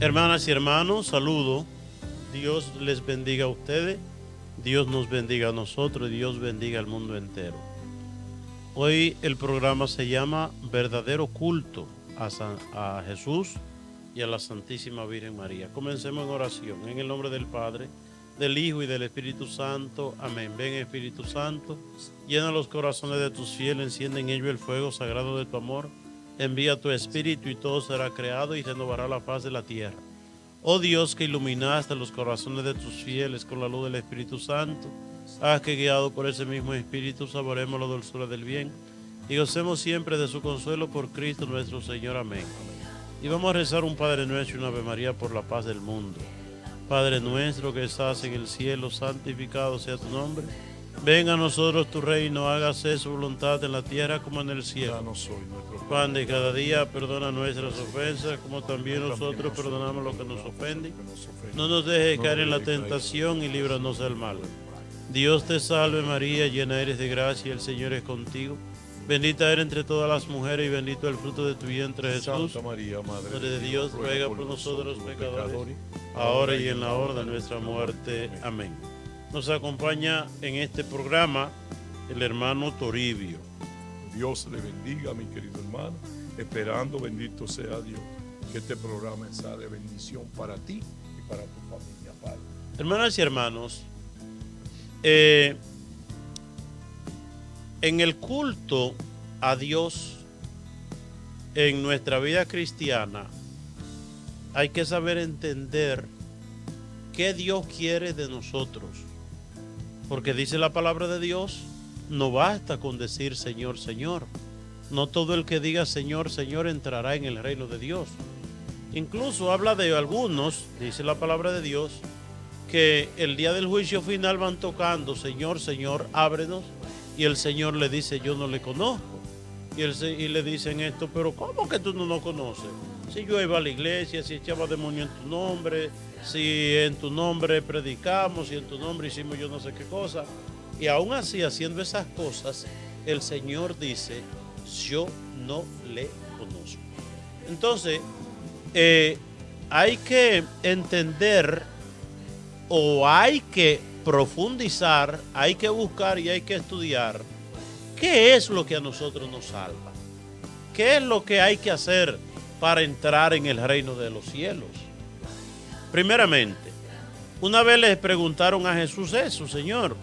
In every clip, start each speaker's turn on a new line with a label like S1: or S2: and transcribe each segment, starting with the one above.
S1: Hermanas y hermanos, saludo. Dios les bendiga a ustedes, Dios nos bendiga a nosotros y Dios bendiga al mundo entero. Hoy el programa se llama Verdadero Culto a Jesús y a la Santísima Virgen María. Comencemos en oración, en el nombre del Padre, del Hijo y del Espíritu Santo. Amén. Ven, Espíritu Santo, llena los corazones de tus fieles, enciende en ellos el fuego sagrado de tu amor. Envía tu Espíritu y todo será creado y renovará la faz de la tierra. Oh Dios, que iluminaste los corazones de tus fieles con la luz del Espíritu Santo, haz que guiado por ese mismo Espíritu saboremos la dulzura del bien y gocemos siempre de su consuelo por Cristo nuestro Señor. Amén. Y vamos a rezar un Padre Nuestro y una Ave María por la paz del mundo. Padre nuestro que estás en el cielo, santificado sea tu nombre. Venga a nosotros tu reino, hágase su voluntad en la tierra como en el cielo. Pan de cada día, perdona nuestras ofensas, como también nosotros perdonamos a los que nos ofenden. No nos dejes caer en la tentación y líbranos del mal. Dios te salve María, llena eres de gracia, el Señor es contigo. Bendita eres entre todas las mujeres y bendito el fruto de tu vientre, Jesús.
S2: Santa María, Madre
S1: de Dios, ruega por nosotros los pecadores, ahora y en la hora de nuestra muerte. Amén. Nos acompaña en este programa el hermano Toribio.
S2: Dios le bendiga, mi querido hermano, esperando, bendito sea Dios, que este programa sea de bendición para ti y para tu familia, Padre.
S1: Hermanas y hermanos, en el culto a Dios en nuestra vida cristiana hay que saber entender qué Dios quiere de nosotros, porque dice la palabra de Dios, no basta con decir Señor, Señor. No todo el que diga Señor, Señor entrará en el reino de Dios. Incluso habla de algunos, dice la palabra de Dios, que el día del juicio final van tocando Señor, Señor, ábrenos, y el Señor le dice yo no le conozco. Y le dicen esto, pero ¿cómo que tú no nos conoces? Si yo iba a la iglesia, si echaba demonios en tu nombre, si en tu nombre predicamos, si en tu nombre hicimos yo no sé qué cosa. Y aún así, haciendo esas cosas, el Señor dice, yo no le conozco. Entonces, hay que entender o hay que profundizar, hay que buscar y hay que estudiar qué es lo que a nosotros nos salva. ¿Qué es lo que hay que hacer para entrar en el reino de los cielos? Primeramente, una vez les preguntaron a Jesús eso, Señor,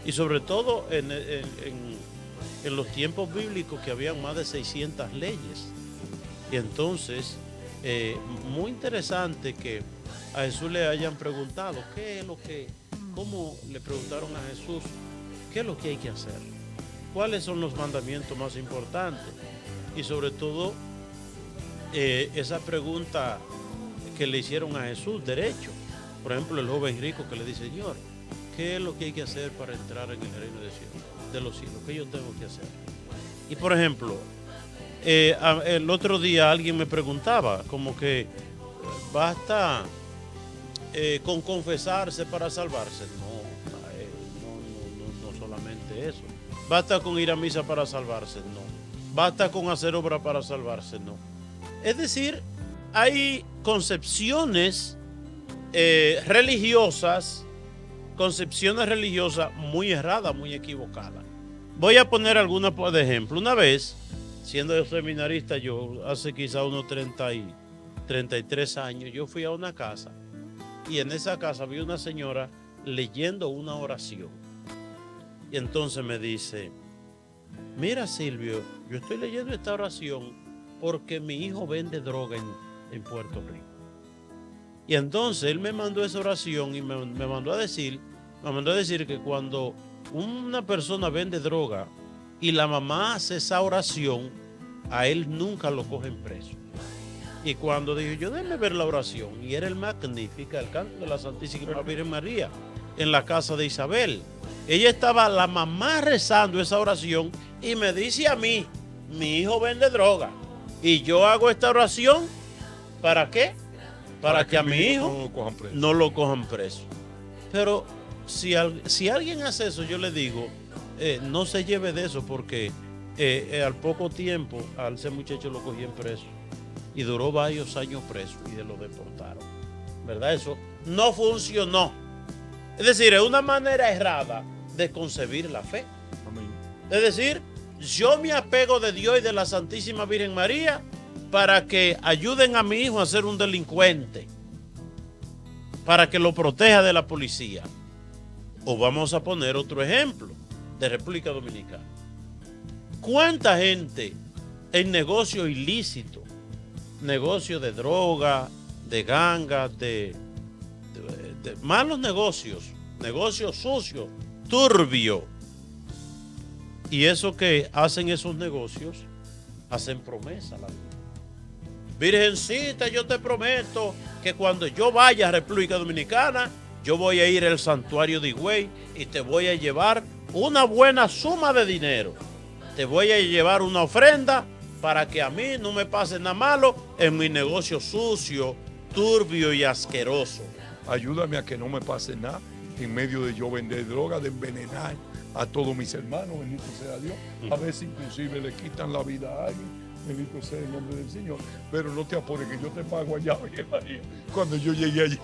S1: y sobre todo en los tiempos bíblicos que habían más de 600 leyes. Y entonces, muy interesante que a Jesús le hayan preguntado, ¿cómo le preguntaron a Jesús, qué es lo que hay que hacer? ¿Cuáles son los mandamientos más importantes? Y sobre todo, esa pregunta que le hicieron a Jesús, derecho. Por ejemplo, el joven rico que le dice, Señor, ¿qué es lo que hay que hacer para entrar en el reino de los cielos? ¿Qué yo tengo que hacer? Y por ejemplo, el otro día alguien me preguntaba, como que basta con confesarse para salvarse. No solamente eso. Basta con ir a misa para salvarse, no. Basta con hacer obra para salvarse, no. Es decir, hay concepciones religiosas muy erradas, muy equivocadas. Voy a poner algunas de ejemplo. Una vez, siendo yo seminarista, yo hace quizá unos 33 años, yo fui a una casa y en esa casa vi una señora leyendo una oración. Y entonces me dice, mira Silvio, yo estoy leyendo esta oración porque mi hijo vende droga en Puerto Rico. Y entonces él me mandó esa oración y me mandó a decir que cuando una persona vende droga y la mamá hace esa oración, a él nunca lo cogen preso. Y cuando dije yo, déjeme ver la oración, y era el Magnífica, el canto de la Santísima Virgen María, en la casa de Isabel. Ella estaba, la mamá rezando esa oración y me dice a mí, mi hijo vende droga. Y yo hago esta oración, ¿para qué? Para que a mi hijo no lo cojan preso. Pero si alguien hace eso, yo le digo, no se lleve de eso porque al poco tiempo a ese muchacho lo cogían preso. y duró varios años preso y lo deportaron. ¿Verdad? Eso no funcionó. Es decir, es una manera errada de concebir la fe.
S2: Amén.
S1: Es decir, yo me apego de Dios y de la Santísima Virgen María para que ayuden a mi hijo a ser un delincuente, para que lo proteja de la policía. O vamos a poner otro ejemplo de República Dominicana. ¿Cuánta gente en negocios ilícitos, negocios de droga, de gangas, de malos negocios, negocios sucios, turbios? Y eso que hacen esos negocios, hacen promesa a la Virgencita, yo te prometo que cuando yo vaya a República Dominicana, yo voy a ir al santuario de Higüey y te voy a llevar una buena suma de dinero. Te voy a llevar una ofrenda para que a mí no me pase nada malo en mi negocio sucio, turbio y asqueroso.
S2: Ayúdame a que no me pase nada en medio de yo vender droga, de envenenar a todos mis hermanos, bendito sea Dios. A veces inclusive le quitan la vida a alguien, bendito sea el nombre del Señor. Pero no te apures que yo te pago allá, María, cuando yo llegue allí.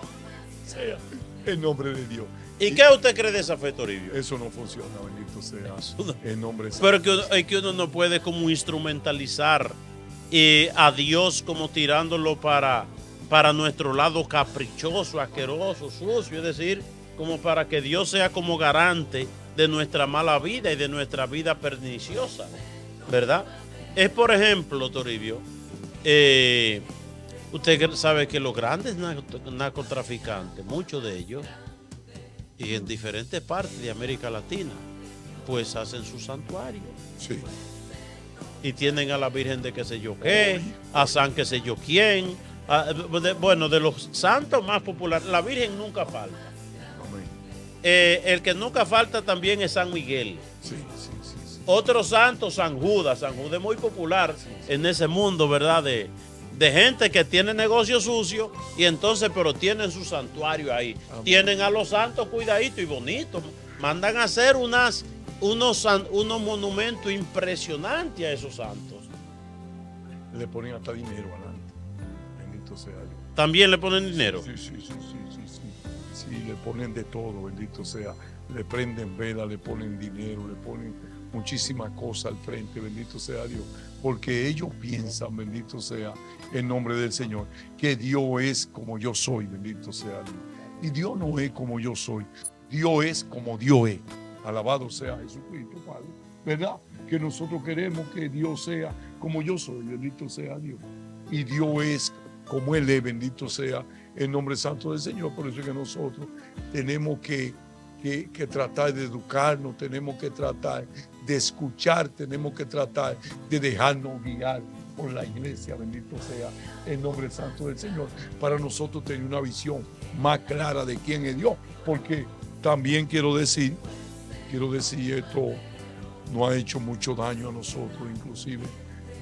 S2: Sea el nombre de Dios.
S1: ¿Y qué usted cree de esa fe, Toribio?
S2: Eso no funciona, bendito sea el nombre de Dios.
S1: Pero es que uno no puede como instrumentalizar a Dios como tirándolo para nuestro lado caprichoso, asqueroso, sucio. Es decir, como para que Dios sea como garante de nuestra mala vida y de nuestra vida perniciosa, ¿verdad? Es, por ejemplo, Toribio, usted sabe que los grandes narcotraficantes, muchos de ellos, y en diferentes partes de América Latina, pues hacen su santuario.
S2: Sí.
S1: Y tienen a la Virgen de qué sé yo qué, a San qué sé yo quién, bueno, de los santos más populares, la Virgen nunca falta.
S2: Amén.
S1: El que nunca falta también es San Miguel.
S2: Sí.
S1: Otro santo, San Judas. San Judas es muy popular en ese mundo, ¿verdad? De gente que tiene negocios sucios y entonces, pero tienen su santuario ahí. Amén. Tienen a los santos cuidaditos y bonitos. Mandan a hacer unos monumentos impresionantes a esos santos.
S2: Le ponen hasta dinero adelante. Bendito sea Dios.
S1: ¿También le ponen dinero?
S2: Sí, le ponen de todo, bendito sea. Le prenden vela, le ponen dinero, le ponen muchísimas cosas al frente, bendito sea Dios. Porque ellos piensan, bendito sea el nombre del Señor, que Dios es como yo soy, bendito sea Dios. Y Dios no es como yo soy, Dios es como Dios es. Alabado sea Jesucristo, Padre. ¿Verdad? Que nosotros queremos que Dios sea como yo soy, bendito sea Dios. Y Dios es como Él es, bendito sea el nombre santo del Señor. Por eso es que nosotros tenemos que tratar de educarnos, tenemos que tratar de escuchar, tenemos que tratar de dejarnos guiar por la iglesia, bendito sea el nombre santo del Señor, para nosotros tener una visión más clara de quién es Dios. Porque también quiero decir, esto no ha hecho mucho daño a nosotros, inclusive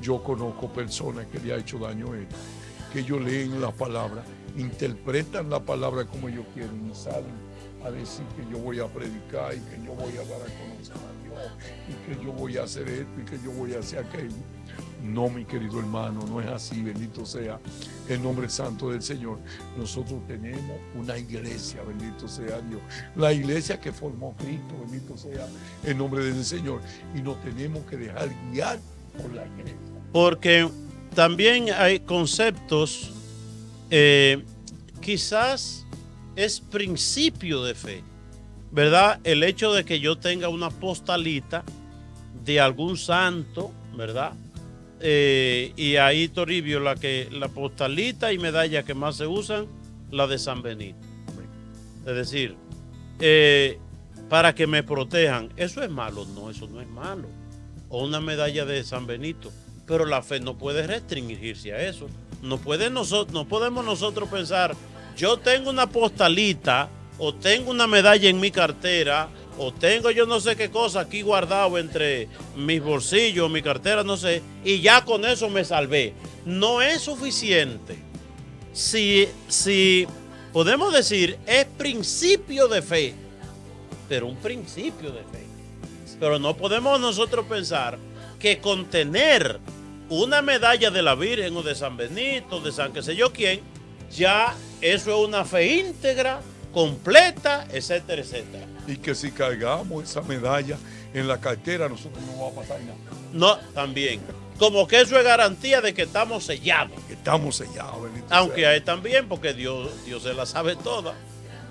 S2: yo conozco personas que le ha hecho daño a él, que ellos leen la palabra, interpretan la palabra como ellos quieren y salen a decir que yo voy a predicar y que yo voy a dar a conocer a Dios y que yo voy a hacer esto y que yo voy a hacer aquello. No, mi querido hermano, no es así, bendito sea el nombre santo del Señor. Nosotros tenemos una iglesia, bendito sea Dios. La iglesia que formó Cristo, bendito sea el nombre del Señor. Y nos tenemos que dejar guiar por la iglesia.
S1: Porque también hay conceptos, quizás es principio de fe, ¿verdad? El hecho de que yo tenga una postalita de algún santo, ¿verdad? Y ahí, Toribio, la postalita y medalla que más se usan, la de San Benito. Es decir, para que me protejan. ¿Eso es malo? No, eso no es malo. O una medalla de San Benito. Pero la fe no puede restringirse a eso. No podemos nosotros pensar, yo tengo una postalita, o tengo una medalla en mi cartera, o tengo yo no sé qué cosa aquí guardado entre mis bolsillos, mi cartera, no sé, y ya con eso me salvé. No es suficiente. Si podemos decir, es principio de fe, pero un principio de fe. Pero no podemos nosotros pensar que con tener una medalla de la Virgen o de San Benito, de San qué sé yo quién, ya eso es una fe íntegra, completa, etcétera, etcétera.
S2: Y que si cargamos esa medalla en la cartera, nosotros no va a pasar nada.
S1: No, también. Como que eso es garantía de que estamos sellados.
S2: Estamos sellados, bendito
S1: Aunque
S2: sea.
S1: hay también, porque Dios se la sabe toda.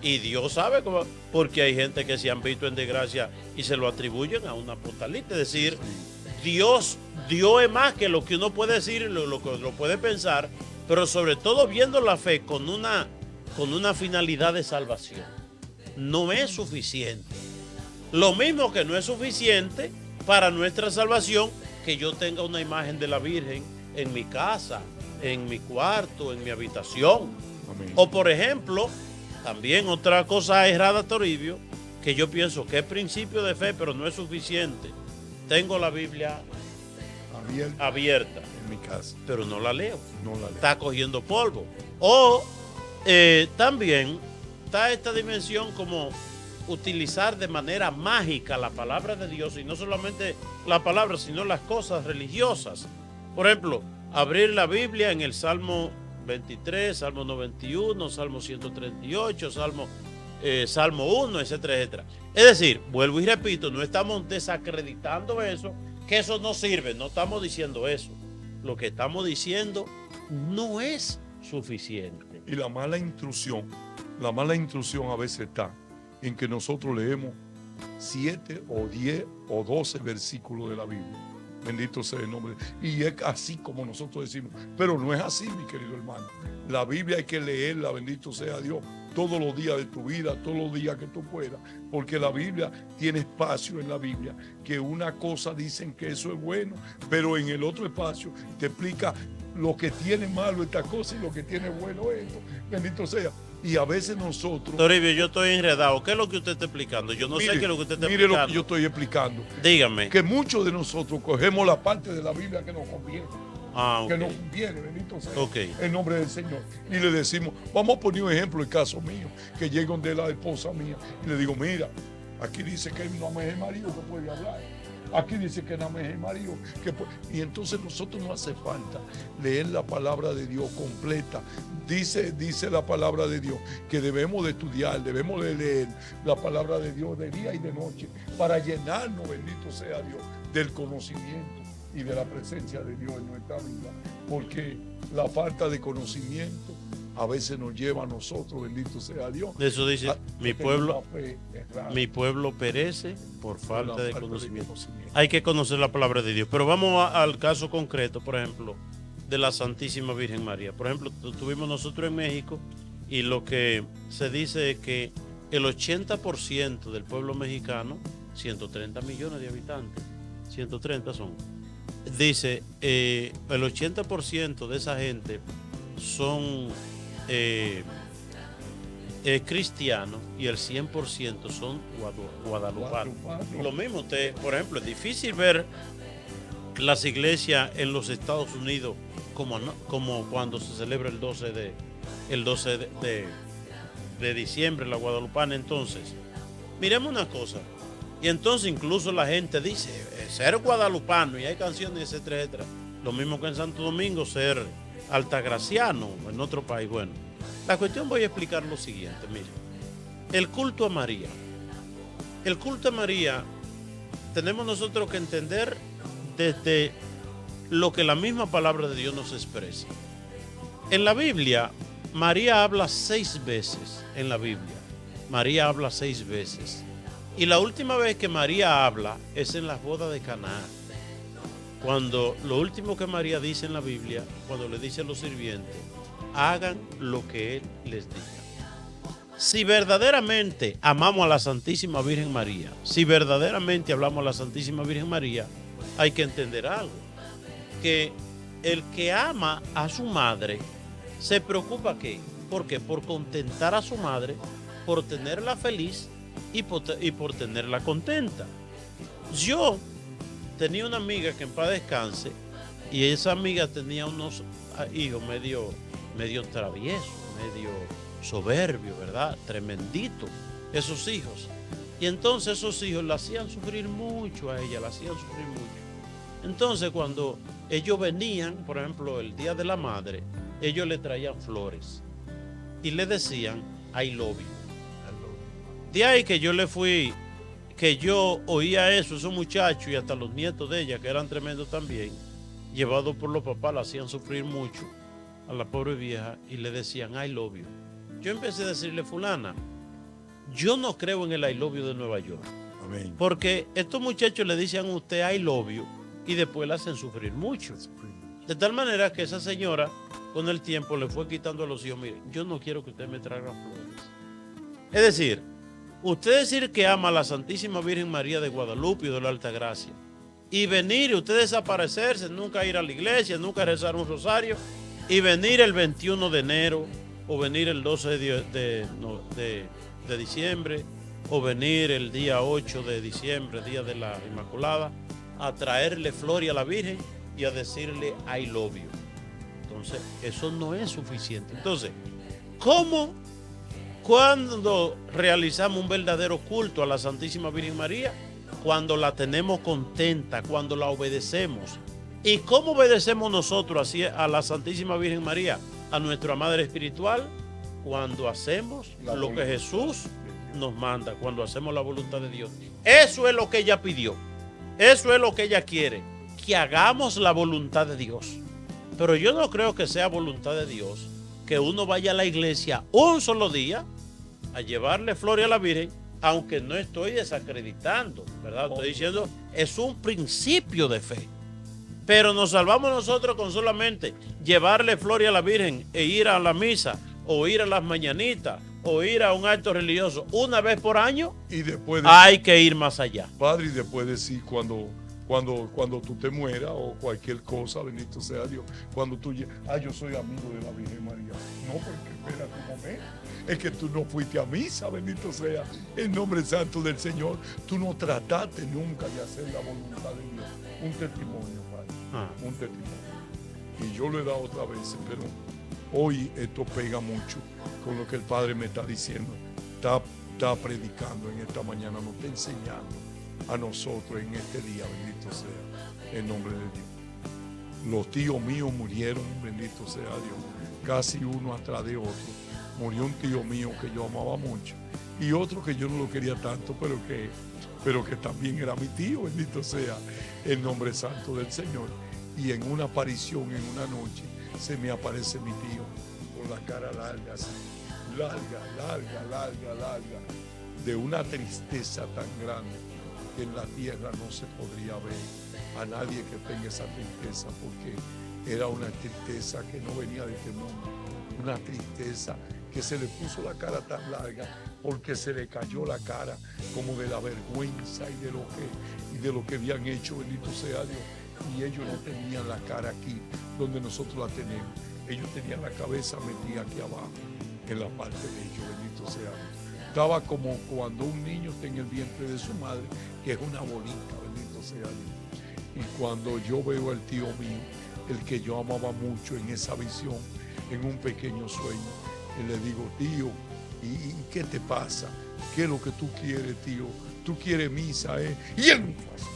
S1: Y Dios sabe cómo, porque hay gente que se han visto en desgracia y se lo atribuyen a una apostalita. Es decir, Dios es más que lo que uno puede decir, lo que lo puede pensar, pero sobre todo viendo la fe con una finalidad de salvación. No es suficiente. Lo mismo que no es suficiente para nuestra salvación que yo tenga una imagen de la Virgen en mi casa, en mi cuarto, en mi habitación.
S2: Amén.
S1: O por ejemplo, también otra cosa errada, Toribio, que yo pienso que es principio de fe, pero no es suficiente. Tengo la Biblia abierta,
S2: en mi casa.
S1: pero no la leo.
S2: No la leo.
S1: Está cogiendo polvo. O también está esta dimensión como utilizar de manera mágica la palabra de Dios, y no solamente la palabra, sino las cosas religiosas. Por ejemplo, abrir la Biblia en el Salmo 23, Salmo 91, Salmo 138, Salmo 1, etcétera, etcétera. Es decir, vuelvo y repito, no estamos desacreditando eso, que eso no sirve, no estamos diciendo eso. Lo que estamos diciendo no es suficiente.
S2: Y la mala instrucción a veces está en que nosotros leemos 7 o 10 o 12 versículos de la Biblia. Bendito sea el nombre. Y es así como nosotros decimos. Pero no es así, mi querido hermano. La Biblia hay que leerla, bendito sea Dios, todos los días de tu vida, todos los días que tú puedas. Porque la Biblia tiene espacio en la Biblia, que una cosa dicen que eso es bueno, pero en el otro espacio te explica lo que tiene malo esta cosa y lo que tiene bueno esto. Bendito sea. Y a veces nosotros...
S1: Toribio, yo estoy enredado. ¿Qué es lo que usted está explicando? Yo no sé qué es lo que usted está
S2: mire
S1: explicando.
S2: lo que yo estoy explicando.
S1: Dígame.
S2: Que muchos de nosotros cogemos la parte de la Biblia que nos conviene.
S1: Ok.
S2: Que nos conviene, bendito sea
S1: Ok.
S2: el nombre del Señor. Y le decimos, vamos a poner un ejemplo, el caso mío, que llego donde la esposa mía y le digo, mira, aquí dice que no me es el marido que puede hablar. Aquí dice que no me es el marido que puede. Y entonces nosotros no hace falta leer la palabra de Dios completa. Dice la palabra de Dios que debemos de estudiar, debemos de leer la palabra de Dios de día y de noche para llenarnos, bendito sea Dios, del conocimiento y de la presencia de Dios en nuestra vida. Porque la falta de conocimiento a veces nos lleva a nosotros, bendito sea Dios.
S1: Eso dice, mi pueblo perece por
S2: Por
S1: falta
S2: la
S1: de
S2: falta
S1: conocimiento.
S2: de conocimiento.
S1: Hay que conocer la palabra de Dios. Pero vamos al caso concreto, por ejemplo, de la Santísima Virgen María. Por ejemplo, estuvimos nosotros en México y lo que se dice es que el 80% del pueblo mexicano, 130 millones de habitantes, 130 son, dice, el 80% de esa gente son cristianos y el 100% son guadalupanos. Lo mismo, por ejemplo, es difícil ver las iglesias en los Estados Unidos como cuando se celebra el 12 de diciembre, la guadalupana. Entonces, miremos una cosa. Y entonces incluso la gente dice, ser guadalupano, y hay canciones, etcétera, etcétera. Lo mismo que en Santo Domingo, ser altagraciano en otro país. Bueno, la cuestión, voy a explicar lo siguiente. Mire, el culto a María. El culto a María tenemos nosotros que entender desde lo que la misma palabra de Dios nos expresa. En la Biblia, María habla 6 veces en la Biblia. María habla 6 veces. Y la última vez que María habla es en las bodas de Caná. Cuando lo último que María dice en la Biblia, cuando le dice a los sirvientes, hagan lo que Él les diga. Si verdaderamente amamos a la Santísima Virgen María, si verdaderamente hablamos a la Santísima Virgen María, hay que entender algo. Que el que ama a su madre se preocupa ¿qué? ¿Por qué? Por contentar a su madre, por tenerla feliz y por tenerla contenta. Yo tenía una amiga que en paz descanse, y esa amiga tenía unos hijos medio traviesos, medio soberbios, ¿verdad? Tremendito, esos hijos. Y entonces esos hijos la hacían sufrir mucho a ella, la hacían sufrir mucho. Entonces, cuando ellos venían, por ejemplo, el Día de la Madre, ellos le traían flores y le decían, I love you. De ahí que yo le fui, que yo oía eso, esos muchachos y hasta los nietos de ella, que eran tremendos también, llevados por los papás, la hacían sufrir mucho a la pobre vieja y le decían, I love you. Yo empecé a decirle, fulana, yo no creo en el I love you de Nueva York.
S2: Amén.
S1: Porque estos muchachos le dicen a usted I love you y después la hacen sufrir mucho. De tal manera que esa señora con el tiempo le fue quitando a los hijos, mire, yo no quiero que usted me traiga flores. Es decir, usted decir que ama a la Santísima Virgen María de Guadalupe y de la Alta Gracia y venir y usted desaparecerse, nunca ir a la iglesia, nunca rezar un rosario y venir el 21 de enero o venir el 12 de diciembre o venir el día 8 de diciembre, día de la Inmaculada, a traerle flores a la Virgen y a decirle I love you. Entonces, eso no es suficiente. Entonces, ¿cómo cuando realizamos un verdadero culto a la Santísima Virgen María? Cuando la tenemos contenta, cuando la obedecemos. ¿Y cómo obedecemos nosotros así a la Santísima Virgen María? A nuestra Madre Espiritual, cuando hacemos lo que Jesús nos manda, cuando hacemos la voluntad de Dios. Eso es lo que ella pidió. Eso es lo que ella quiere, que hagamos la voluntad de Dios. Pero yo no creo que sea voluntad de Dios que uno vaya a la iglesia un solo día a llevarle flores a la Virgen, aunque no estoy desacreditando, ¿verdad? Estoy diciendo, es un principio de fe. Pero nos salvamos nosotros con solamente llevarle flores a la Virgen e ir a la misa, o ir a las mañanitas, o ir a un acto religioso una vez por año.
S2: Y después
S1: hay que ir más allá.
S2: Padre, y después decir cuando tú te mueras o cualquier cosa, bendito sea Dios, cuando tú yo soy amigo de la Virgen María. No, porque espera tu momento. Es que tú no fuiste a misa, bendito sea el nombre santo del Señor. Tú no trataste nunca de hacer la voluntad de Dios. Un testimonio, Padre. Un testimonio. Y yo lo he dado otras veces, pero hoy esto pega mucho con lo que el Padre me está diciendo. Está predicando en esta mañana, nos está enseñando a nosotros en este día, bendito sea el nombre de Dios. Los tíos míos murieron, bendito sea Dios, casi uno atrás de otro. Murió un tío mío que yo amaba mucho y otro que yo no lo quería tanto, pero que también era mi tío, bendito sea el nombre santo del Señor. Y en una aparición, en una noche, se me aparece mi tío con la cara larga, así, larga, de una tristeza tan grande que en la tierra no se podría ver a nadie que tenga esa tristeza, porque era una tristeza que no venía de este mundo, una tristeza que se le puso la cara tan larga porque se le cayó la cara como de la vergüenza y de lo que habían hecho, bendito sea Dios. Y ellos no tenían la cara aquí donde nosotros la tenemos, ellos tenían la cabeza metida aquí abajo en la parte de ellos, bendito sea Dios. Estaba como cuando un niño está en el vientre de su madre, que es una bolita, bendito sea Dios. Y cuando yo veo al tío mío, el que yo amaba mucho en esa visión, en un pequeño sueño, y le digo, tío, ¿y qué te pasa? ¿Qué es lo que tú quieres, tío? ¿Tú quieres misa, Y él no pasa.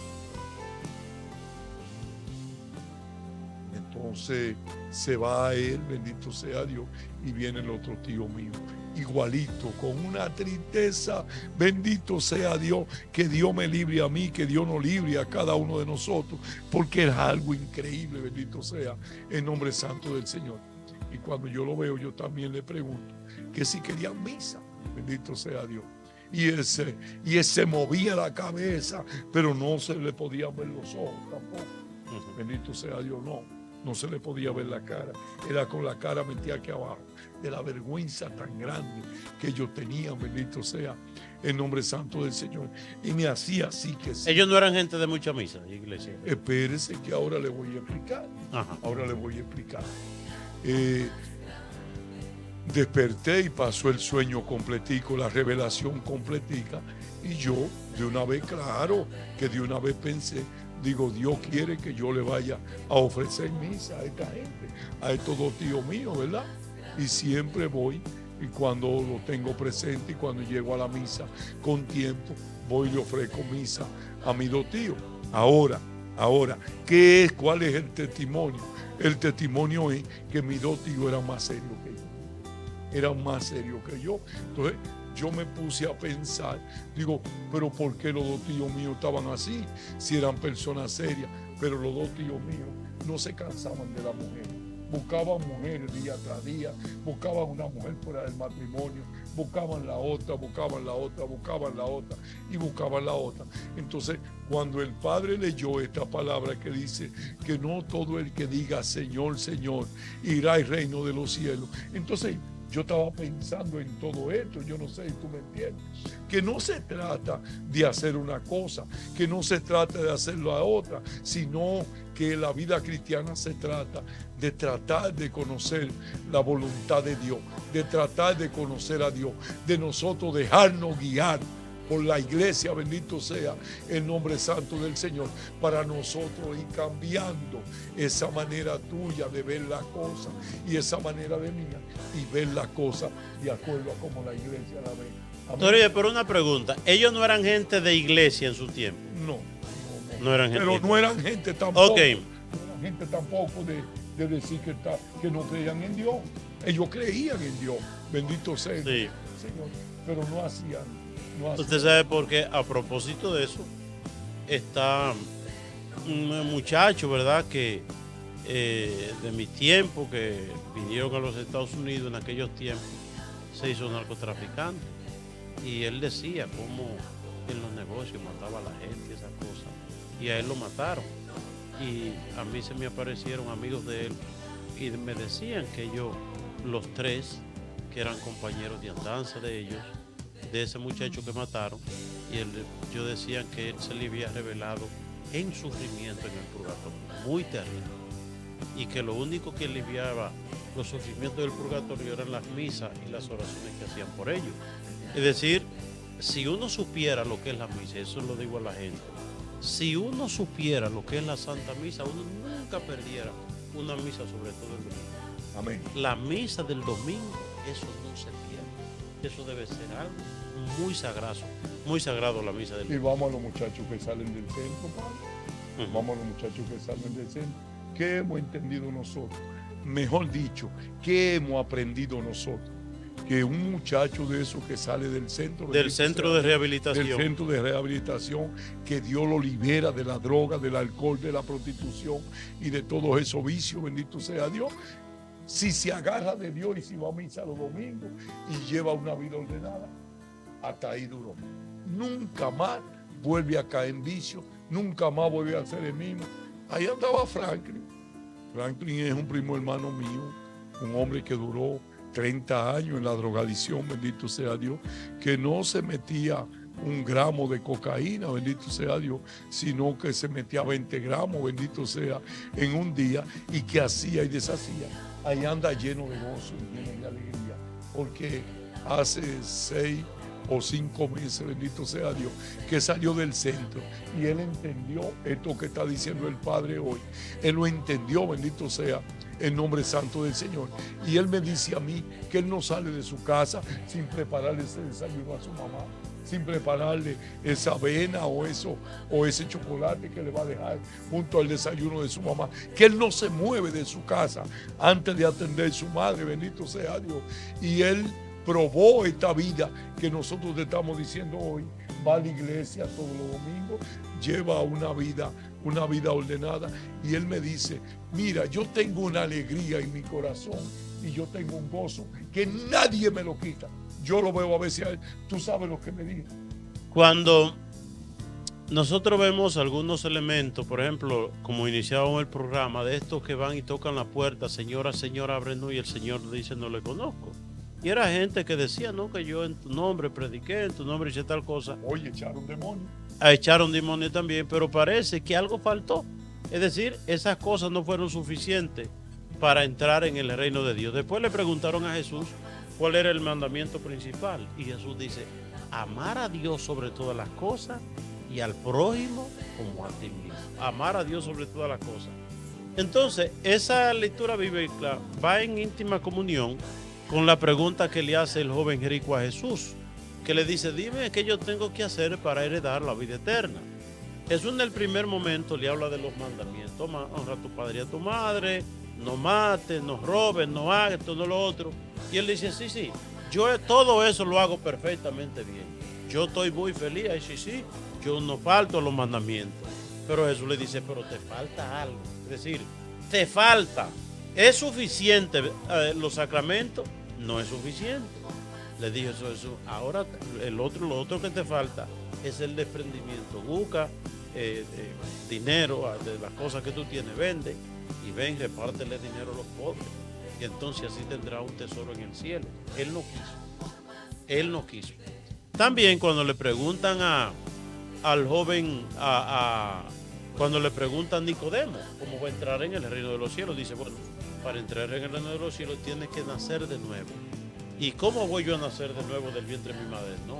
S2: Entonces se va a él, bendito sea Dios, y viene el otro tío mío, igualito, con una tristeza, bendito sea Dios, que Dios me libre a mí, que Dios nos libre a cada uno de nosotros, porque es algo increíble, bendito sea el nombre santo del Señor. Y cuando yo lo veo, yo también le pregunto que si querían misa, bendito sea Dios. Y él se movía la cabeza, pero no se le podían ver los ojos tampoco. Bendito sea Dios, no se le podía ver la cara. Era con la cara metida aquí abajo, de la vergüenza tan grande que ellos tenían, bendito sea el nombre santo del Señor. Y me hacía así que sí.
S1: Ellos no eran gente de mucha misa, iglesia.
S2: Espérese que ahora le voy a explicar.
S1: Ajá.
S2: Ahora le voy a explicar. Desperté y pasó el sueño completico, la revelación completica, y yo de una vez, claro, que de una vez pensé, digo, Dios quiere que yo le vaya a ofrecer misa a esta gente, a estos dos tíos míos, ¿verdad? Y siempre voy, y cuando lo tengo presente y cuando llego a la misa con tiempo, voy y le ofrezco misa a mis dos tíos. Ahora, Ahora, ¿cuál es el testimonio? El testimonio es que mis dos tíos eran más serios que yo. Eran más serios que yo. Entonces, yo me puse a pensar, digo, pero ¿por qué los dos tíos míos estaban así? Si eran personas serias, pero los dos tíos míos no se cansaban de la mujer. Buscaban mujeres día tras día, buscaban una mujer fuera del matrimonio, buscaban la otra, buscaban la otra, buscaban la otra y buscaban la otra. Entonces, cuando el Padre leyó esta palabra que dice que no todo el que diga Señor, Señor, irá al reino de los cielos. Entonces, yo estaba pensando en todo esto, yo no sé si tú me entiendes, que no se trata de hacer una cosa, que no se trata de hacer la otra, sino que la vida cristiana se trata de tratar de conocer la voluntad de Dios, de tratar de conocer a Dios, de nosotros dejarnos guiar por la iglesia, bendito sea el nombre santo del Señor, para nosotros ir cambiando esa manera tuya de ver la cosa y esa manera de mía y ver la cosa de acuerdo a como la iglesia la ve.
S1: Amén. Pero una pregunta, ¿ellos no eran gente de iglesia en su tiempo? No eran gente.
S2: Pero no eran gente tampoco.
S1: Okay.
S2: No eran gente tampoco de decir que no creían en Dios. Ellos creían en Dios, bendito sea el Señor, pero no hacían.
S1: Usted sabe por qué, a propósito de eso, está un muchacho, ¿verdad? Que de mi tiempo, que vinieron a los Estados Unidos en aquellos tiempos, se hizo narcotraficante. Y él decía cómo en los negocios mataba a la gente y esas cosas. Y a él lo mataron. Y a mí se me aparecieron amigos de él y me decían que ellos, los tres, que eran compañeros de andanza de ellos, de ese muchacho que mataron, y yo decían que él se le había revelado en sufrimiento en el purgatorio, muy terrible, y que lo único que aliviaba los sufrimientos del purgatorio eran las misas y las oraciones que hacían por ellos. Es decir, si uno supiera lo que es la misa, eso lo digo a la gente, si uno supiera lo que es la Santa Misa, uno nunca perdiera una misa, sobre todo el domingo.
S2: Amén.
S1: La misa del domingo, eso no se pierde. Eso debe ser algo muy sagrado la misa del domingo.
S2: Y vamos a los muchachos que salen del centro, Padre. Vamos a los muchachos que salen del centro. ¿Qué hemos entendido nosotros? Mejor dicho, ¿qué hemos aprendido nosotros? Que un muchacho de esos que sale del centro
S1: de rehabilitación,
S2: del centro de rehabilitación, que Dios lo libera de la droga, del alcohol, de la prostitución y de todos esos vicios, bendito sea Dios. Si se agarra de Dios y si va a misa los domingos y lleva una vida ordenada, hasta ahí duró. Nunca más vuelve a caer en vicio, nunca más vuelve a hacer el mismo. Ahí andaba Franklin. Franklin es un primo hermano mío, un hombre que duró 30 años en la drogadicción, bendito sea Dios, que no se metía 1 gramo de cocaína, bendito sea Dios, sino que se metía 20 gramos, bendito sea, en un día, y que hacía y deshacía. Ahí anda lleno de gozo y lleno de alegría, porque hace 6 o 5 meses, bendito sea Dios, que salió del centro y él entendió esto que está diciendo el Padre hoy. Él lo entendió, bendito sea el nombre santo del Señor. Y él me dice a mí que él no sale de su casa sin prepararle ese desayuno a su mamá, sin prepararle esa avena o ese chocolate que le va a dejar junto al desayuno de su mamá, que él no se mueve de su casa antes de atender a su madre, bendito sea Dios. Y él probó esta vida que nosotros te estamos diciendo hoy, va a la iglesia todos los domingos, lleva una vida ordenada, y él me dice, mira, yo tengo una alegría en mi corazón y yo tengo un gozo que nadie me lo quita. Yo lo veo a veces a él, tú sabes lo que me dice.
S1: Cuando nosotros vemos algunos elementos, por ejemplo, como iniciábamos el programa, de estos que van y tocan la puerta, señora, señora, ábrenos, y el Señor dice, no le conozco. Y era gente que decía, no, que yo en tu nombre prediqué, en tu nombre hice tal cosa.
S2: Oye, echaron demonios.
S1: Echaron demonios también, pero parece que algo faltó. Es decir, esas cosas no fueron suficientes para entrar en el reino de Dios. Después le preguntaron a Jesús cuál era el mandamiento principal. Y Jesús dice, amar a Dios sobre todas las cosas y al prójimo como a ti mismo. Amar a Dios sobre todas las cosas. Entonces, esa lectura bíblica va en íntima comunión con la pregunta que le hace el joven Jericó a Jesús, que le dice, dime qué yo tengo que hacer para heredar la vida eterna. Jesús en el primer momento le habla de los mandamientos. Honra a tu padre y a tu madre, no mates, no robes, no hagas esto, no lo otro. Y él dice, sí, yo todo eso lo hago perfectamente bien. Yo estoy muy feliz, sí, yo no falto a los mandamientos. Pero Jesús le dice, pero te falta algo. Es decir, te falta. ¿Es suficiente los sacramentos? No es suficiente. Le dijo eso. Ahora lo otro que te falta es el desprendimiento. Busca dinero de las cosas que tú tienes, vende y ven, repártele dinero a los pobres. Y entonces así tendrá un tesoro en el cielo. Él no quiso. También cuando le preguntan al joven, cuando le preguntan a Nicodemo cómo va a entrar en el reino de los cielos, dice, bueno, para entrar en el reino de los cielos tienes que nacer de nuevo. ¿Y cómo voy yo a nacer de nuevo del vientre de mi madre? No,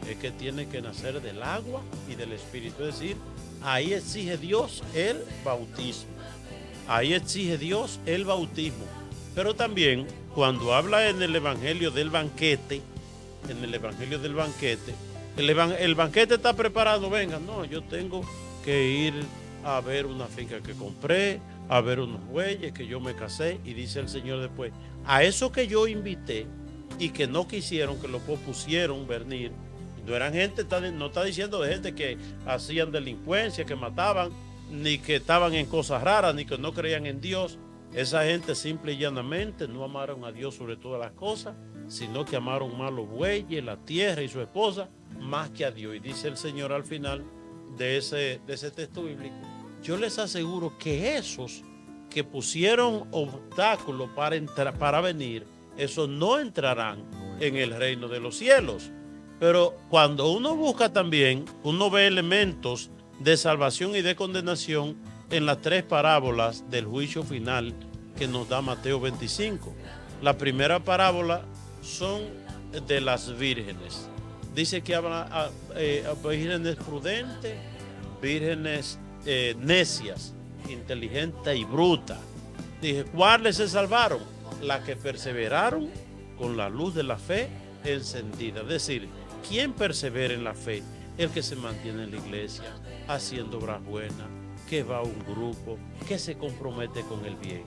S1: es que tiene que nacer del agua y del espíritu. Es decir, ahí exige Dios el bautismo. Ahí exige Dios el bautismo. Pero también cuando habla en el evangelio del banquete, el banquete está preparado, venga, no, yo tengo que ir a ver una finca que compré, a ver unos bueyes que yo me casé, y dice el Señor después, a eso que yo invité y que no quisieron, que lo pospusieron venir, no eran gente, no está diciendo de gente que hacían delincuencia, que mataban, ni que estaban en cosas raras, ni que no creían en Dios. Esa gente simple y llanamente no amaron a Dios sobre todas las cosas, sino que amaron más los bueyes, la tierra y su esposa, más que a Dios. Y dice el Señor al final de ese texto bíblico, yo les aseguro que esos que pusieron obstáculos para venir, esos no entrarán en el reino de los cielos. Pero cuando uno busca también, uno ve elementos de salvación y de condenación en las tres parábolas del juicio final que nos da Mateo 25. La primera parábola son de las vírgenes. Dice que habla a vírgenes prudentes, vírgenes necias, inteligentes y brutas. Dije, ¿cuáles se salvaron? Las que perseveraron con la luz de la fe encendida. Es decir, ¿quién persevera en la fe? El que se mantiene en la iglesia, haciendo obras buenas, que va a un grupo, que se compromete con el bien.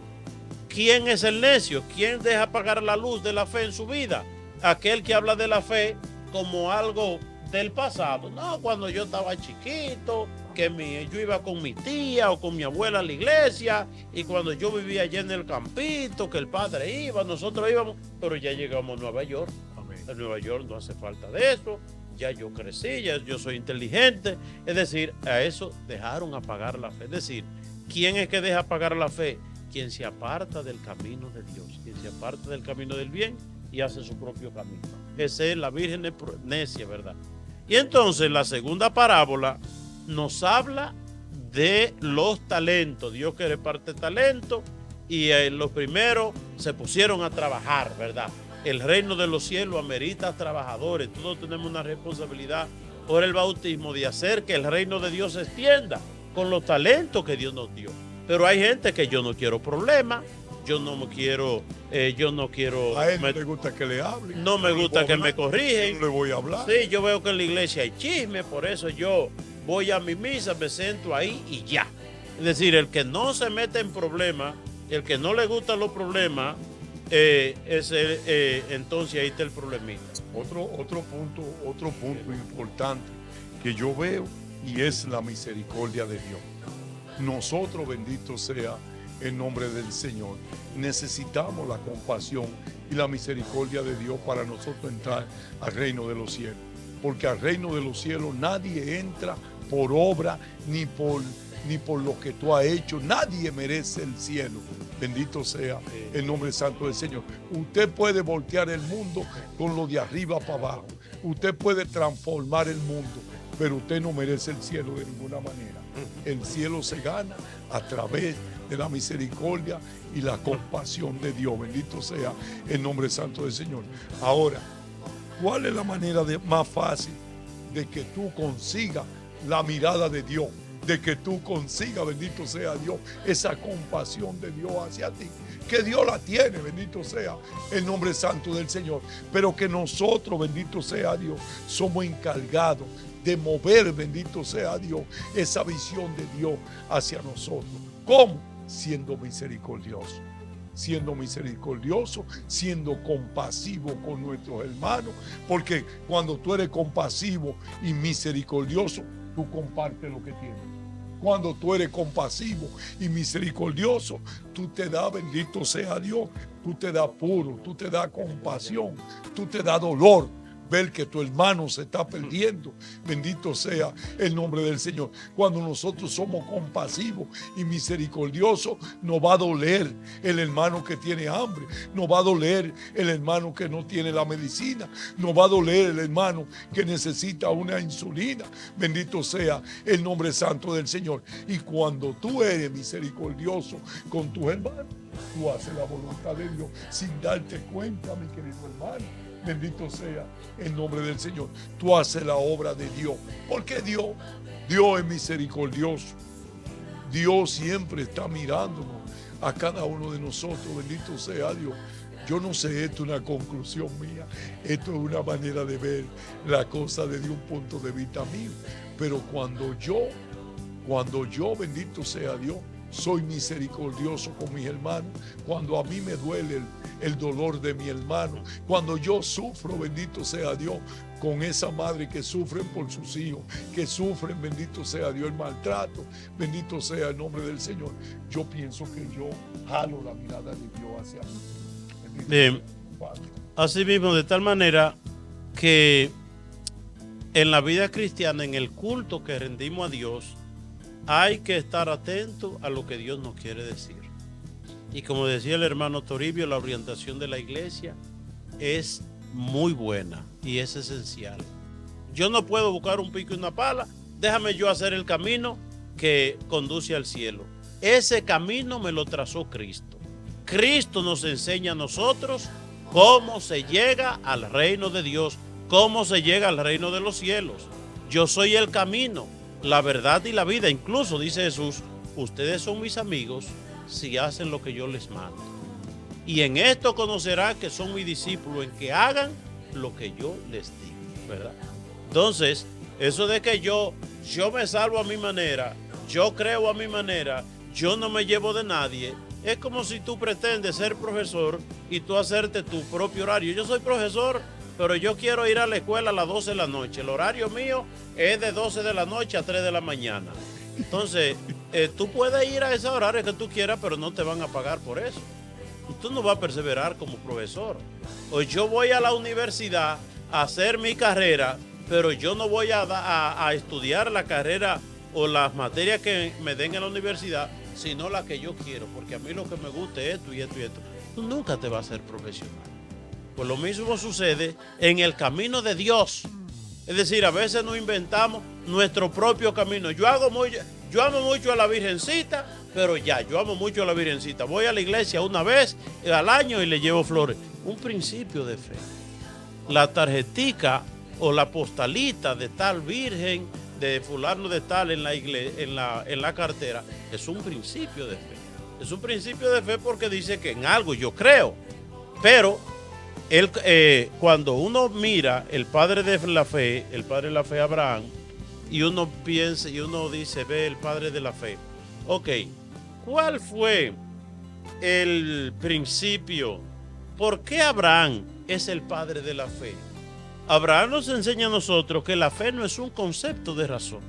S1: ¿Quién es el necio? ¿Quién deja apagar la luz de la fe en su vida? Aquel que habla de la fe como algo del pasado. No, cuando yo estaba chiquito, que yo iba con mi tía o con mi abuela a la iglesia, y cuando yo vivía allá en el campito, que el padre iba, nosotros íbamos, pero ya llegamos a Nueva York. Amén. En Nueva York no hace falta de eso. Ya yo crecí, ya yo soy inteligente. Es decir, a eso dejaron apagar la fe. Es decir, ¿quién es que deja apagar la fe? Quien se aparta del camino de Dios, quien se aparta del camino del bien y hace su propio camino. Esa es la virgen necia, ¿verdad? Y entonces la segunda parábola nos habla de los talentos. Dios que reparte talentos, y los primeros se pusieron a trabajar, ¿verdad? El reino de los cielos amerita trabajadores. Todos tenemos una responsabilidad por el bautismo de hacer que el reino de Dios se extienda con los talentos que Dios nos dio. Pero hay gente que yo no quiero problemas, yo no quiero.
S2: A él no le gusta que le hablen.
S1: No me gusta que me corrigen.
S2: No le voy a hablar.
S1: Sí, yo veo que en la iglesia hay chisme, por eso yo voy a mi misa, me siento ahí y ya. Es decir, el que no se mete en problemas, el que no le gustan los problemas, entonces ahí está el problemita.
S2: Otro punto importante que yo veo, y es la misericordia de Dios. Nosotros, bendito sea el nombre del Señor, necesitamos la compasión y la misericordia de Dios para nosotros entrar al reino de los cielos. Porque al reino de los cielos nadie entra por obra ni por lo que tú has hecho. Nadie merece el cielo. Bendito sea el nombre santo del Señor. Usted puede voltear el mundo con lo de arriba para abajo. Usted puede transformar el mundo, pero usted no merece el cielo de ninguna manera. El cielo se gana a través de la misericordia y la compasión de Dios. Bendito sea el nombre santo del Señor. Ahora, ¿cuál es la manera más fácil de que tú consigas la mirada de Dios? De que tú consigas, bendito sea Dios, esa compasión de Dios hacia ti. que Dios la tiene, bendito sea el nombre santo del Señor, pero que nosotros, bendito sea Dios, somos encargados de mover, bendito sea Dios, esa visión de Dios hacia nosotros. ¿Cómo? Siendo misericordioso. Siendo misericordioso, siendo compasivo con nuestros hermanos, porque cuando tú eres compasivo y misericordioso, tú compartes lo que tienes. Cuando tú eres compasivo y misericordioso, tú te das, bendito sea Dios, tú te das puro, tú te das compasión, tú te das dolor. Ver que tu hermano se está perdiendo, bendito sea el nombre del Señor. Cuando nosotros somos compasivos y misericordiosos, nos va a doler el hermano que tiene hambre, nos va a doler el hermano que no tiene la medicina, nos va a doler el hermano que necesita una insulina, bendito sea el nombre santo del Señor. Y cuando tú eres misericordioso con tus hermanos, tú haces la voluntad de Dios sin darte cuenta, mi querido hermano. Bendito sea el nombre del Señor. Tú haces la obra de Dios. Porque Dios es misericordioso. Dios siempre está mirándonos a cada uno de nosotros. Bendito sea Dios. Yo no sé, esto es una conclusión mía. Esto es una manera de ver la cosa desde un punto de vista mío. Pero cuando yo, bendito sea Dios, soy misericordioso con mis hermanos, cuando a mí me duele el dolor de mi hermano, cuando yo sufro, bendito sea Dios, con esa madre que sufren por sus hijos, que sufren, bendito sea Dios, el maltrato, bendito sea el nombre del Señor, yo pienso que yo jalo la mirada de Dios hacia mí.
S1: Bien, así mismo, de tal manera que en la vida cristiana, en el culto que rendimos a Dios, hay que estar atento a lo que Dios nos quiere decir. Y como decía el hermano Toribio, la orientación de la iglesia es muy buena y es esencial. Yo no puedo buscar un pico y una pala, déjame yo hacer el camino que conduce al cielo. Ese camino me lo trazó Cristo. Cristo nos enseña a nosotros cómo se llega al reino de Dios, cómo se llega al reino de los cielos. Yo soy el camino, la verdad y la vida. Incluso dice Jesús, ustedes son mis amigos si hacen lo que yo les mando. Y en esto conocerán que son mis discípulos, en que hagan lo que yo les digo, ¿verdad? Entonces, eso de que yo me salvo a mi manera, yo creo a mi manera, yo no me llevo de nadie, es como si tú pretendes ser profesor y tú hacerte tu propio horario. Yo soy profesor, pero yo quiero ir a la escuela a las 12 de la noche. El horario mío es de 12 de la noche a 3 de la mañana. Entonces, tú puedes ir a ese horario que tú quieras, pero no te van a pagar por eso. Y tú no vas a perseverar como profesor. O yo voy a la universidad a hacer mi carrera, pero yo no voy a estudiar la carrera o las materias que me den en la universidad, sino la que yo quiero, porque a mí lo que me gusta es esto y esto y esto. Tú nunca te vas a ser profesional. Pues lo mismo sucede en el camino de Dios. Es decir, a veces nos inventamos nuestro propio camino. Yo amo mucho a la Virgencita, pero yo amo mucho a la Virgencita. Voy a la iglesia una vez al año y le llevo flores. Un principio de fe. La tarjetica o la postalita de tal virgen, de fulano de tal en la iglesia, en la cartera, es un principio de fe. Es un principio de fe porque dice que en algo yo creo. Pero cuando uno mira el padre de la fe Abraham, y uno piensa y uno dice, ve el padre de la fe. Ok, ¿cuál fue el principio? ¿Por qué Abraham es el padre de la fe? Abraham nos enseña a nosotros que la fe no es un concepto de razón.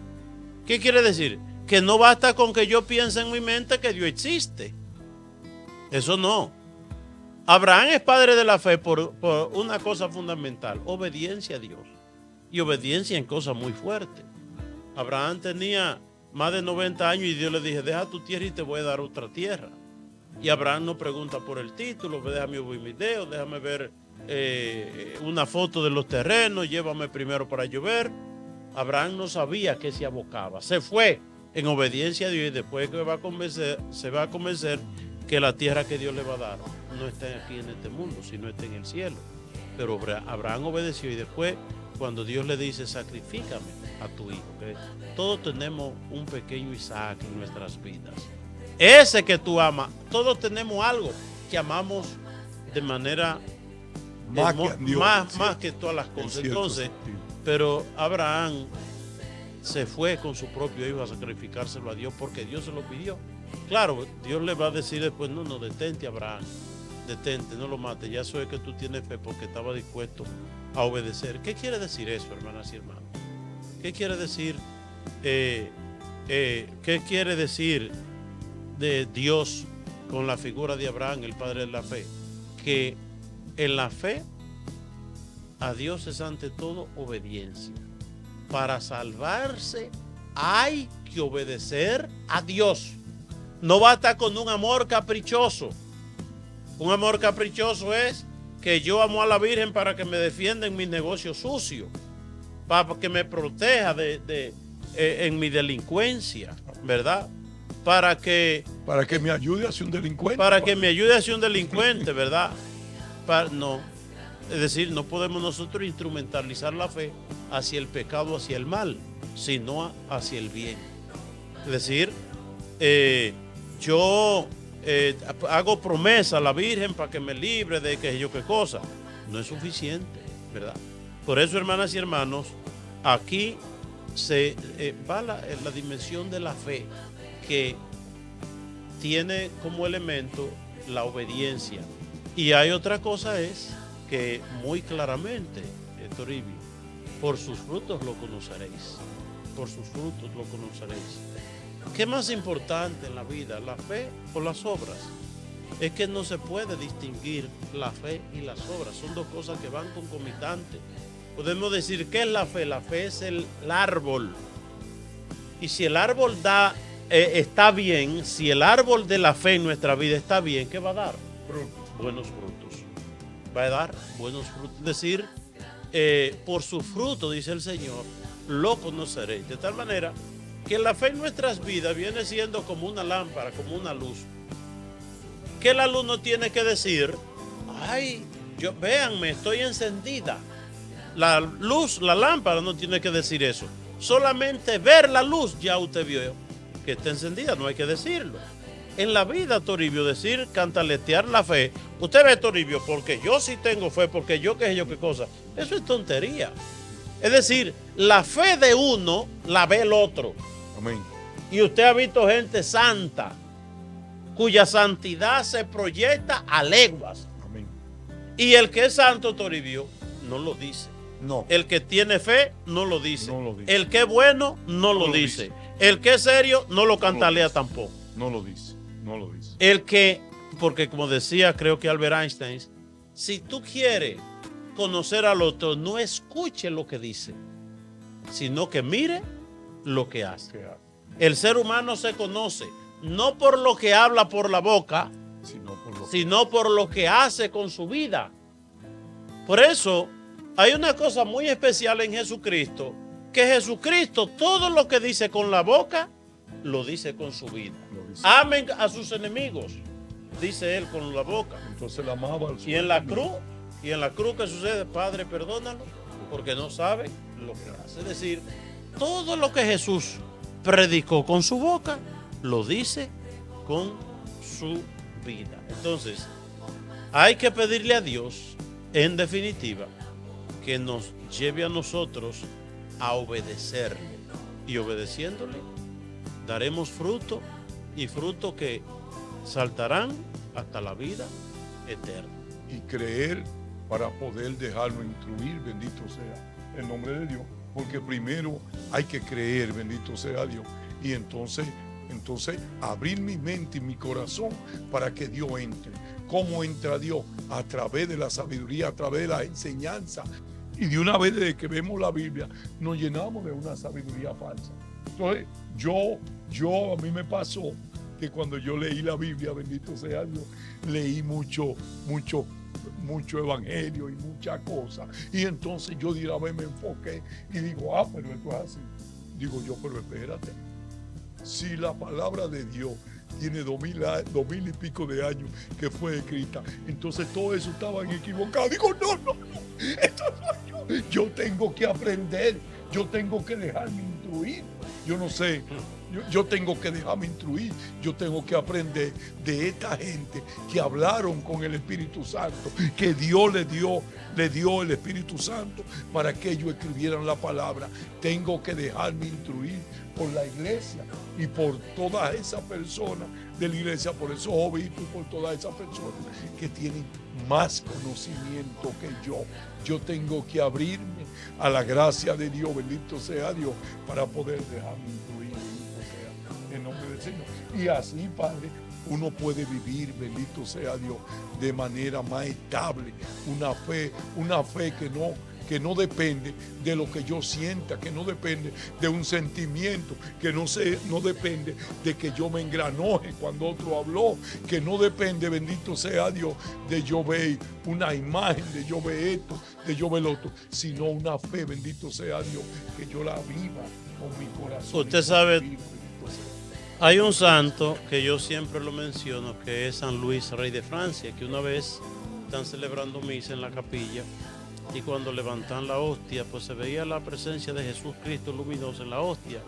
S1: ¿Qué quiere decir? Que no basta con que yo piense en mi mente que Dios existe. Eso no. Abraham es padre de la fe por una cosa fundamental, obediencia a Dios. Y obediencia en cosas muy fuertes. Abraham tenía más de 90 años y Dios le dije, deja tu tierra y te voy a dar otra tierra. Y Abraham no pregunta por el título, déjame ver mi video, déjame ver una foto de los terrenos, llévame primero para llover. Abraham no sabía que se abocaba, se fue en obediencia a Dios y después se va a convencer que la tierra que Dios le va a dar no está aquí en este mundo, sino está en el cielo. Pero Abraham obedeció y después cuando Dios le dice sacrifícame a tu hijo, que todos tenemos un pequeño Isaac en nuestras vidas, ese que tú amas, todos tenemos algo, que amamos de manera
S2: Más que a Dios,
S1: más que todas las cosas. Entonces,
S2: sentido.
S1: pero Abraham se fue con su propio hijo a sacrificárselo a Dios porque Dios se lo pidió. Claro, Dios le va a decir después, no, detente, Abraham, detente, no lo mates. Ya eso es que tú tienes fe porque estaba dispuesto a obedecer. ¿Qué quiere decir eso, hermanas y hermanos? ¿Qué quiere decir? ¿Qué quiere decir de Dios con la figura de Abraham, el padre de la fe? Que en la fe a Dios es ante todo obediencia. Para salvarse hay que obedecer a Dios. No basta con un amor caprichoso. Un amor caprichoso es que yo amo a la Virgen para que me defienda en mi negocio sucio, para que me proteja en mi delincuencia, ¿verdad? Para que
S2: me ayude a ser un delincuente.
S1: Para que me ayude a ser un delincuente, ¿verdad? No. Es decir, no podemos nosotros instrumentalizar la fe hacia el pecado, hacia el mal, sino hacia el bien. Es decir, yo hago promesa a la Virgen para que me libre de que yo qué cosa. No es suficiente, ¿verdad? Por eso, hermanas y hermanos, aquí se va la dimensión de la fe, que tiene como elemento la obediencia. Y hay otra cosa, es que muy claramente, Toribio, por sus frutos lo conoceréis. Por sus frutos lo conoceréis. ¿Qué más importante en la vida, la fe o las obras? Es que no se puede distinguir la fe y las obras. Son dos cosas que van concomitantes. Podemos decir, ¿qué es la fe? La fe es el árbol. Y si el árbol está bien, si el árbol de la fe en nuestra vida está bien, ¿qué va a dar? Buenos frutos. Va a dar buenos frutos. Es decir, por su fruto, dice el Señor, lo conoceréis. De tal manera que la fe en nuestras vidas viene siendo como una lámpara, como una luz. Que la luz no tiene que decir, ay, véanme, estoy encendida. La luz, la lámpara no tiene que decir eso. Solamente ver la luz ya usted vio que está encendida, no hay que decirlo. En la vida, Toribio, decir, cantaletear la fe. Usted ve, Toribio, porque yo sí tengo fe, porque yo qué sé yo qué cosa. Eso es tontería. Es decir, la fe de uno la ve el otro.
S2: Amén.
S1: Y usted ha visto gente santa, cuya santidad se proyecta a leguas.
S2: Amén.
S1: Y el que es santo, Toribio, no lo dice.
S2: No.
S1: El que tiene fe no lo dice.
S2: No lo dice.
S1: El que es bueno no lo dice. El que es serio no lo cantalea tampoco.
S2: No lo dice. No lo dice.
S1: El que, porque como decía, creo que Albert Einstein, si tú quieres conocer al otro, no escuche lo que dice, sino que mire lo que hace. El ser humano se conoce no por lo que habla por la boca, sino por lo que hace con su vida. Por eso hay una cosa muy especial en Jesucristo, que Jesucristo todo lo que dice con la boca, lo dice con su vida. Amen a sus enemigos, dice él con la boca.
S2: Entonces la amaba.
S1: Y en la cruz, ¿qué sucede? Padre, perdónalo, porque no sabe lo que hace. Es decir, todo lo que Jesús predicó con su boca, lo dice con su vida. Entonces, hay que pedirle a Dios, en definitiva, que nos lleve a nosotros a obedecerle. Y obedeciéndole, daremos fruto, y fruto que saltarán hasta la vida eterna.
S2: Y creer para poder dejarlo instruir, bendito sea el nombre de Dios. Porque primero hay que creer, bendito sea Dios. Y entonces abrir mi mente y mi corazón para que Dios entre. ¿Cómo entra Dios? A través de la sabiduría, a través de la enseñanza. Y de una vez desde que vemos la Biblia, nos llenamos de una sabiduría falsa. Entonces, a mí me pasó que cuando yo leí la Biblia, bendito sea Dios, leí mucho evangelio y muchas cosas. Y entonces yo de una vez me enfoqué y digo, pero esto es así. Digo yo, pero espérate. Si la palabra de Dios tiene 2000 y pico de años que fue escrita, entonces todo eso estaban equivocados. Digo, no, esto soy yo. Yo tengo que aprender, yo tengo que dejarme instruir. yo no sé. Yo tengo que dejarme instruir, yo tengo que aprender de esta gente que hablaron con el Espíritu Santo, que Dios le dio el Espíritu Santo para que ellos escribieran la palabra. Tengo que dejarme instruir por la iglesia y por todas esas personas de la iglesia, por esos obispos y por todas esas personas que tienen más conocimiento que yo. Yo tengo que abrirme a la gracia de Dios, bendito sea Dios, para poder dejarme instruir. En nombre del Señor. Y así, Padre, uno puede vivir, bendito sea Dios, de manera más estable, una fe que no depende de lo que yo sienta, que no depende de un sentimiento, que no depende de que yo me engranoje cuando otro habló, que no depende, bendito sea Dios, de yo ver una imagen, de yo ver esto, de yo ver lo otro, sino una fe, bendito sea Dios, que yo la viva con mi corazón.
S1: Usted sabe, hay un santo que yo siempre lo menciono, que es San Luis, rey de Francia, que una vez están celebrando misa en la capilla y cuando levantan la hostia, pues se veía la presencia de Jesús Cristo luminoso en la hostia.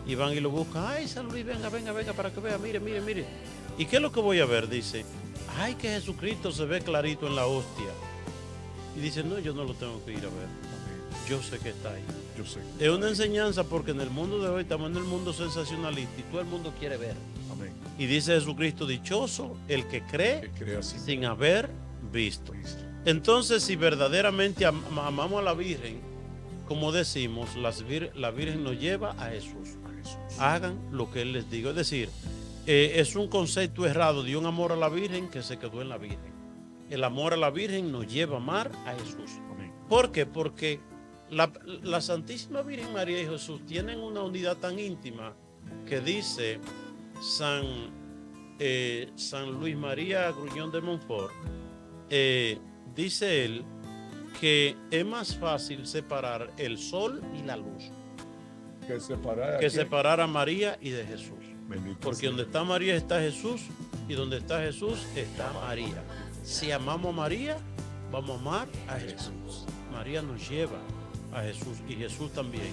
S1: Y van y lo buscan. Ay, San Luis, venga, para que vea, mire. ¿Y qué es lo que voy a ver? Dice, ay, que Jesucristo se ve clarito en la hostia. Y dice, no, yo no lo tengo que ir a ver. Yo sé que está ahí.
S2: Yo sé.
S1: Es una enseñanza porque en el mundo de hoy estamos en el mundo sensacionalista y todo el mundo quiere ver.
S2: Amén.
S1: Y dice Jesucristo, dichoso el que cree
S2: así
S1: sin haber visto. Entonces, si verdaderamente amamos a la Virgen, como decimos, la Virgen nos lleva a Jesús. Hagan lo que Él les diga. Es decir, es un concepto errado de un amor a la Virgen que se quedó en la Virgen. El amor a la Virgen nos lleva a amar a Jesús.
S2: Amén.
S1: ¿Por qué? Porque la Santísima Virgen María y Jesús tienen una unidad tan íntima que dice San Luis María Grullón de Montfort, dice él que es más fácil separar el sol y la luz que separar a María y de Jesús.
S2: Bendito
S1: porque
S2: sea.
S1: donde está María está Jesús y donde está Jesús está María. Si amamos a María, vamos a amar a Jesús. María nos lleva a Jesús y Jesús también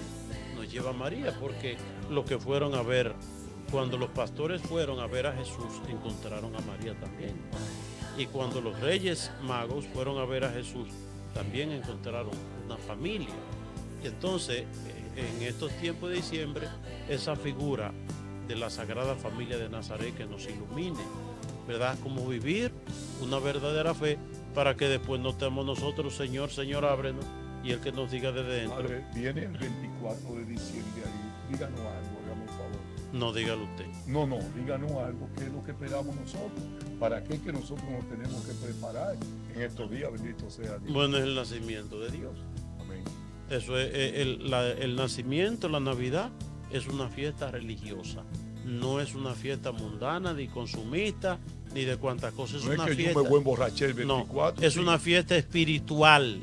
S1: nos lleva a María, porque los que fueron a ver, cuando los pastores fueron a ver a Jesús, encontraron a María también. Y cuando los reyes magos fueron a ver a Jesús, también encontraron una familia. Y entonces, en estos tiempos de diciembre, esa figura de la Sagrada Familia de Nazaret que nos ilumine, ¿verdad? Cómo vivir una verdadera fe para que después no estemos nosotros, Señor, ábrenos, y el que nos diga desde dentro.
S2: Padre, viene el 24 de diciembre ahí. Díganos algo, hágame un favor.
S1: No, dígalo usted.
S2: No, díganos algo. ¿Qué es lo que esperamos nosotros? ¿Para qué que nosotros nos tenemos que preparar en estos días? Bendito sea Dios.
S1: Bueno, es el nacimiento de Dios.
S2: Amén.
S1: Eso es el nacimiento, la Navidad, es una fiesta religiosa. No es una fiesta mundana, ni consumista, ni de cuantas cosas.
S2: No
S1: una
S2: es que
S1: fiesta.
S2: yo me voy a emborrachar el 24.
S1: No, es una fiesta espiritual.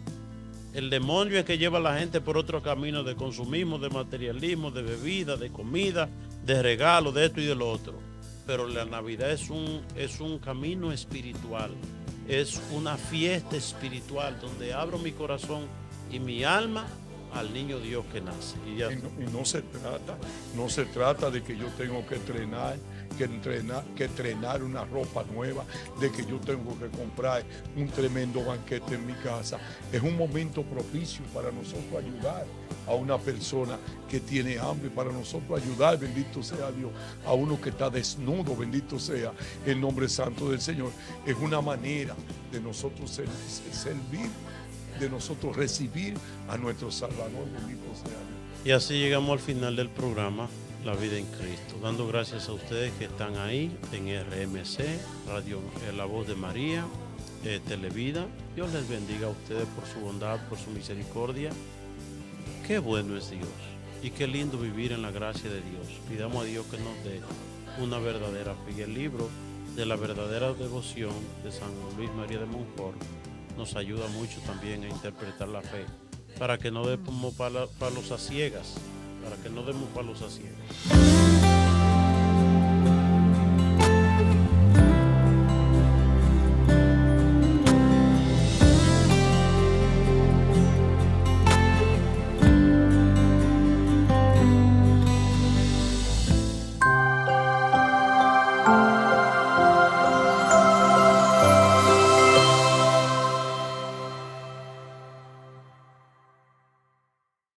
S1: El demonio es que lleva a la gente por otro camino de consumismo, de materialismo, de bebida, de comida, de regalo, de esto y de lo otro. Pero la Navidad es un camino espiritual. Es una fiesta espiritual donde abro mi corazón y mi alma al niño Dios que nace.
S2: Y no se trata de que yo tengo que estrenar una ropa nueva, de que yo tengo que comprar un tremendo banquete en mi casa. Es un momento propicio para nosotros ayudar a una persona que tiene hambre, para nosotros ayudar, bendito sea Dios, a uno que está desnudo, bendito sea el nombre santo del Señor. Es una manera de nosotros servir, de nosotros recibir a nuestro Salvador, bendito sea Dios.
S1: Y así llegamos al final del programa La Vida en Cristo, dando gracias a ustedes que están ahí en RMC, Radio La Voz de María, Televida. Dios les bendiga a ustedes por su bondad, por su misericordia. Qué bueno es Dios y qué lindo vivir en la gracia de Dios. Pidamos a Dios que nos dé una verdadera fe. Y el libro de la verdadera devoción de San Luis María de Montfort nos ayuda mucho también a interpretar la fe, para que no demos palos a ciegas, para que no demos palos a ciegas.